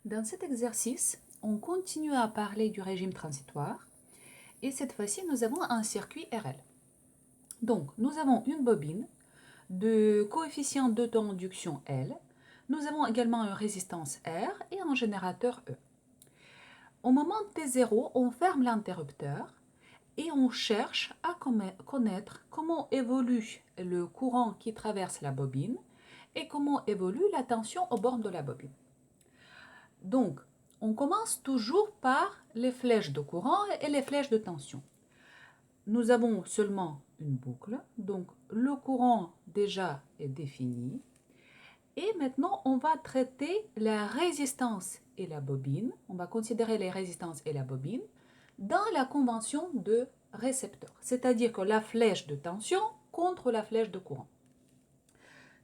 Dans cet exercice, on continue à parler du régime transitoire et cette fois-ci, nous avons un circuit RL. Donc, nous avons une bobine de coefficient d'auto-induction L. Nous avons également une résistance R et un générateur E. Au moment T0, on ferme l'interrupteur et on cherche à connaître comment évolue le courant qui traverse la bobine et comment évolue la tension aux bornes de la bobine. Donc, on commence toujours par les flèches de courant et les flèches de tension. Nous avons seulement une boucle, donc le courant déjà est défini. Et maintenant, on va traiter la résistance et la bobine. On va considérer les résistances et la bobine dans la convention de récepteur, c'est-à-dire que la flèche de tension contre la flèche de courant.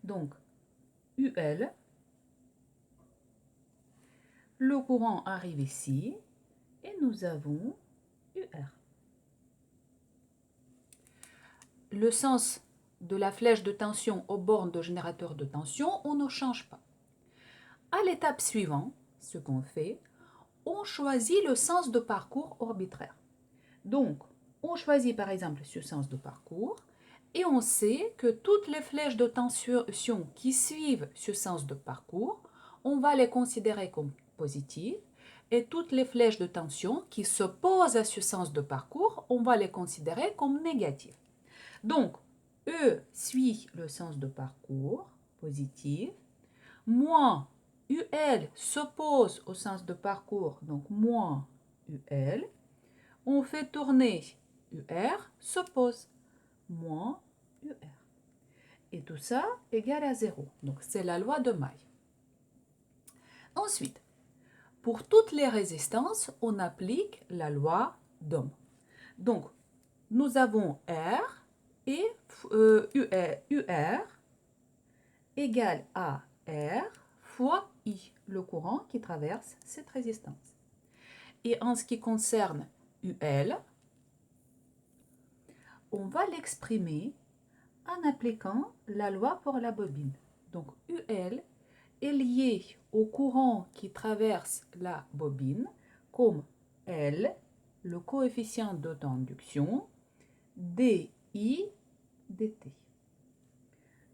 Donc, UL, le courant arrive ici et nous avons UR. Le sens de la flèche de tension aux bornes de générateur de tension, on ne change pas. À l'étape suivante, ce qu'on fait, on choisit le sens de parcours arbitraire. Donc, on choisit par exemple ce sens de parcours et on sait que toutes les flèches de tension qui suivent ce sens de parcours, on va les considérer comme positives et toutes les flèches de tension qui s'opposent à ce sens de parcours, on va les considérer comme négatives. Donc, E suit le sens de parcours positif, moins UL s'oppose au sens de parcours, donc moins UL. On fait tourner UR s'oppose, moins UR. Et tout ça égale à 0. Donc, c'est la loi de Maille. Ensuite, pour toutes les résistances, on applique la loi d'Ohm. Donc, nous avons R et UR égale à R fois I, le courant qui traverse cette résistance. Et en ce qui concerne UL, on va l'exprimer en appliquant la loi pour la bobine. Donc UL est lié au courant qui traverse la bobine comme L, le coefficient d'auto-induction, DI, dt.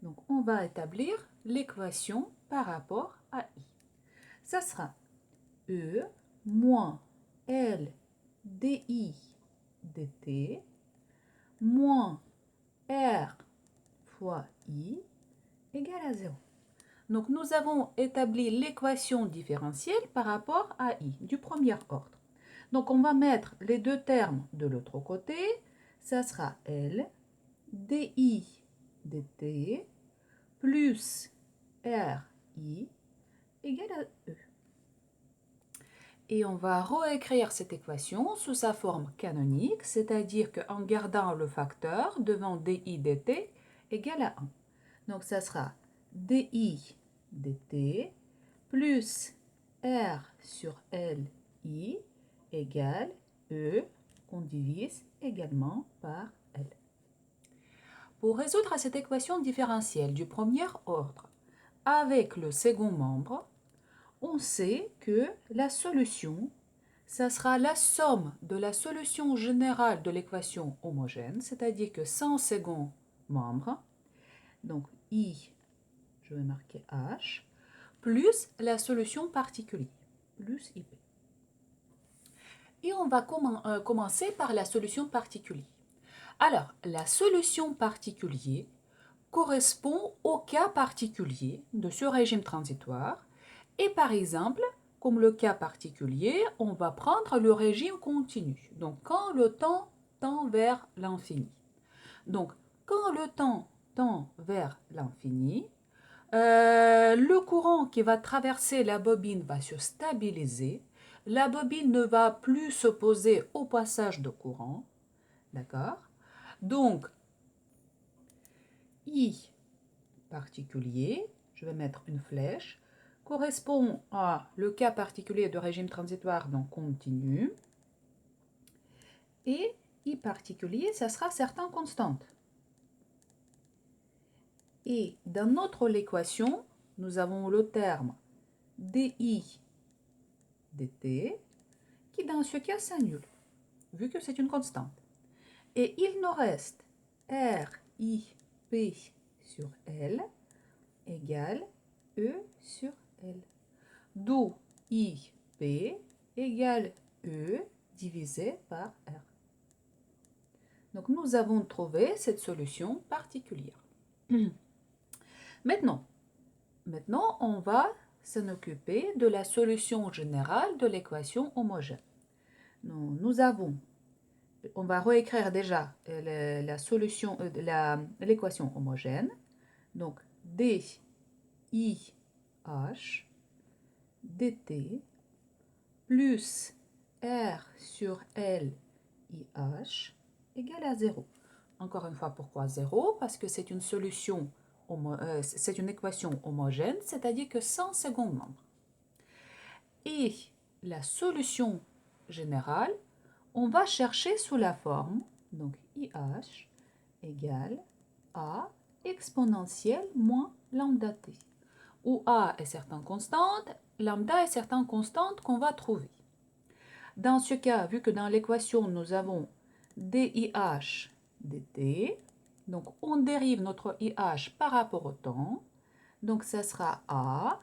Donc on va établir l'équation par rapport à I. Ça sera E moins L DI dt moins R fois I égale à 0. Donc nous avons établi l'équation différentielle par rapport à I du premier ordre. Donc on va mettre les deux termes de l'autre côté. Ça sera L DI dt plus RI égale à E. Et on va réécrire cette équation sous sa forme canonique, c'est-à-dire qu'en gardant le facteur devant DI dt égale à 1. Donc ça sera DI dt plus R sur LI égale E qu'on divise également par L. Pour résoudre cette équation différentielle du premier ordre avec le second membre, on sait que la solution, ça sera la somme de la solution générale de l'équation homogène, c'est-à-dire que sans second membre, donc I, je vais marquer H, plus la solution particulière, plus IP. Et on va commencer par la solution particulière. Alors, la solution particulière correspond au cas particulier de ce régime transitoire. Et par exemple, comme le cas particulier, on va prendre le régime continu. Donc, quand le temps tend vers l'infini. Donc, quand le temps tend vers l'infini, le courant qui va traverser la bobine va se stabiliser. La bobine ne va plus s'opposer au passage de courant. D'accord? Donc, I particulier, je vais mettre une flèche, correspond à le cas particulier de régime transitoire, donc continu. Et I particulier, ça sera certaines constantes. Et dans notre équation, nous avons le terme DI dt, qui dans ce cas s'annule, vu que c'est une constante. Et il nous reste r, i, p sur L égale E sur L. D'où I, P égale E divisé par R. Donc nous avons trouvé cette solution particulière. Maintenant, on va s'en occuper de la solution générale de l'équation homogène. On va réécrire déjà l'équation homogène. Donc d i h dt plus r sur L i h égale à 0. Encore une fois, pourquoi 0? Parce que c'est une c'est une équation homogène, c'est-à-dire que sans second membre. Et la solution générale, on va chercher sous la forme, donc IH égale A exponentielle moins lambda t, où A est certaine constante, lambda est certaine constante qu'on va trouver. Dans ce cas, vu que dans l'équation, nous avons DIH dt, donc on dérive notre IH par rapport au temps, donc ça sera A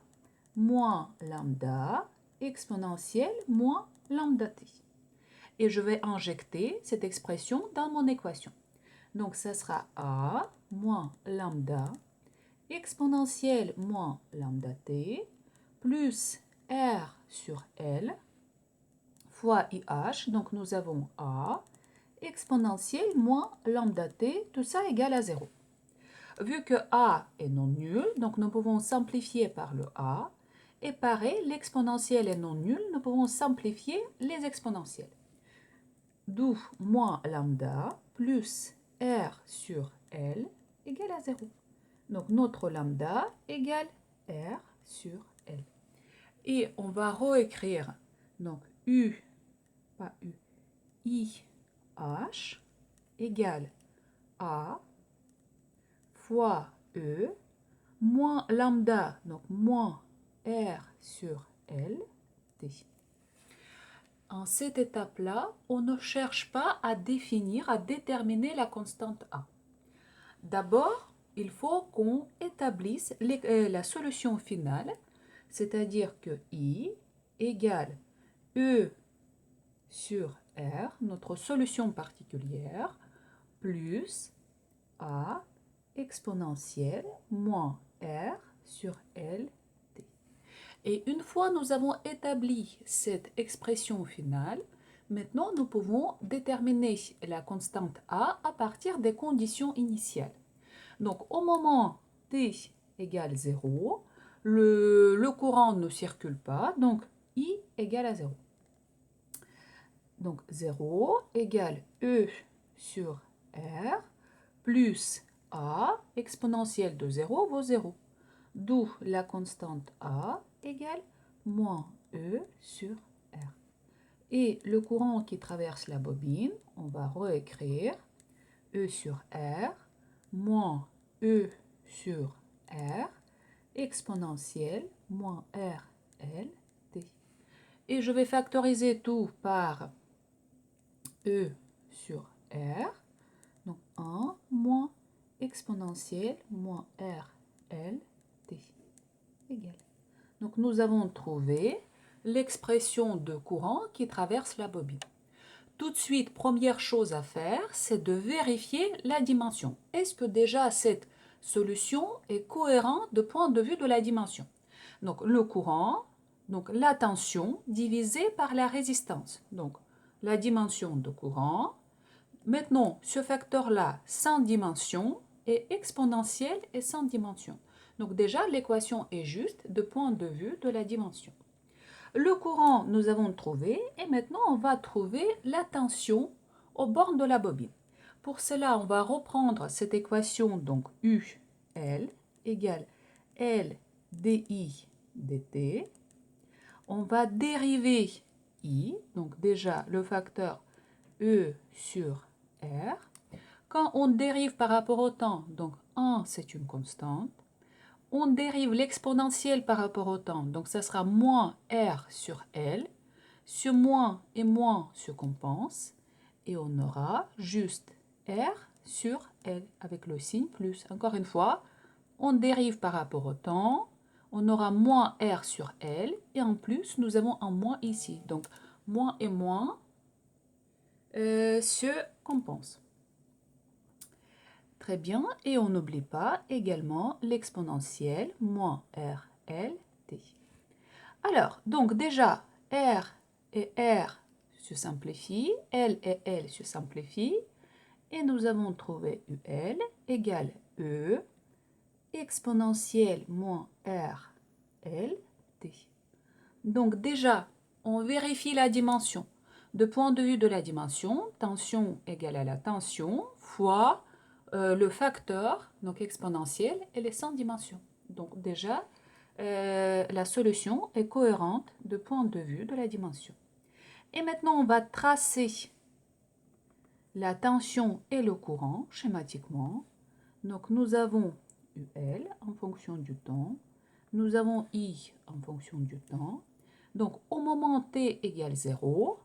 moins lambda exponentielle moins lambda t. Et je vais injecter cette expression dans mon équation. Donc ça sera A moins lambda exponentielle moins lambda t plus R sur L fois IH. Donc nous avons A exponentielle moins lambda t, tout ça égale à 0. Vu que A est non nul, donc nous pouvons simplifier par le A. Et pareil, l'exponentielle est non nulle, nous pouvons simplifier les exponentielles. D'où moins lambda plus R sur L égale à 0. Donc notre lambda égale R sur L. Et on va réécrire donc IH égale A fois E moins lambda, donc moins R sur L t. En cette étape-là, on ne cherche pas à déterminer la constante A. D'abord, il faut qu'on établisse la solution finale, c'est-à-dire que I égale E sur R, notre solution particulière, plus A exponentielle moins R sur L t. Et une fois nous avons établi cette expression finale, maintenant nous pouvons déterminer la constante A à partir des conditions initiales. Donc au moment t égale 0, le courant ne circule pas, donc I égale à 0. Donc 0 égale E sur R plus A exponentielle de 0 vaut 0. D'où la constante A égale moins E sur R. Et le courant qui traverse la bobine, on va réécrire E sur R moins E sur R exponentielle moins RL t. Et je vais factoriser tout par E sur R, donc 1 moins exponentielle moins RL t égale. Donc nous avons trouvé l'expression de courant qui traverse la bobine. Tout de suite, première chose à faire, c'est de vérifier la dimension. Est-ce que déjà cette solution est cohérente du point de vue de la dimension? Donc le courant, donc la tension divisée par la résistance. Donc la dimension de courant. Maintenant, ce facteur-là, sans dimension, est exponentiel et sans dimension. Donc déjà, l'équation est juste du point de vue de la dimension. Le courant, nous avons trouvé, et maintenant on va trouver la tension aux bornes de la bobine. Pour cela, on va reprendre cette équation, donc UL égale L dI dt. On va dériver I, donc déjà le facteur E sur R. Quand on dérive par rapport au temps, donc 1 c'est une constante, on dérive l'exponentielle par rapport au temps, donc ça sera moins R sur L. Ce moins et moins se compense et on aura juste R sur L avec le signe plus. Encore une fois, on dérive par rapport au temps, on aura moins R sur L et en plus nous avons un moins ici. Donc moins et moins se compensent. Très bien, et on n'oublie pas également l'exponentielle moins R, L, T. Alors, donc déjà, R et R se simplifient, L et L se simplifient, et nous avons trouvé UL égale E, exponentielle moins R, L, T. Donc déjà, on vérifie la dimension. De point de vue de la dimension, tension égale à la tension fois le facteur, donc exponentiel, elle est sans dimension. Donc déjà, la solution est cohérente de point de vue de la dimension. Et maintenant, on va tracer la tension et le courant schématiquement. Donc nous avons UL en fonction du temps, nous avons I en fonction du temps. Donc au moment t égale 0,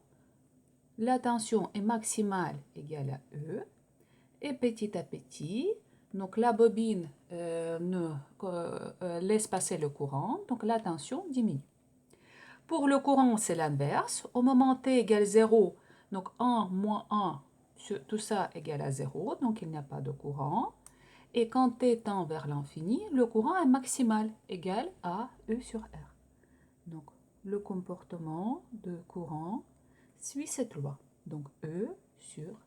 la tension est maximale égale à E. Et petit à petit, donc la bobine laisse passer le courant, donc la tension diminue. Pour le courant, c'est l'inverse. Au moment t égale 0, donc 1 moins 1, tout ça égale à 0, donc il n'y a pas de courant. Et quand t tend vers l'infini, le courant est maximal, égal à E sur R. Donc le comportement de courant suit cette loi. Donc E sur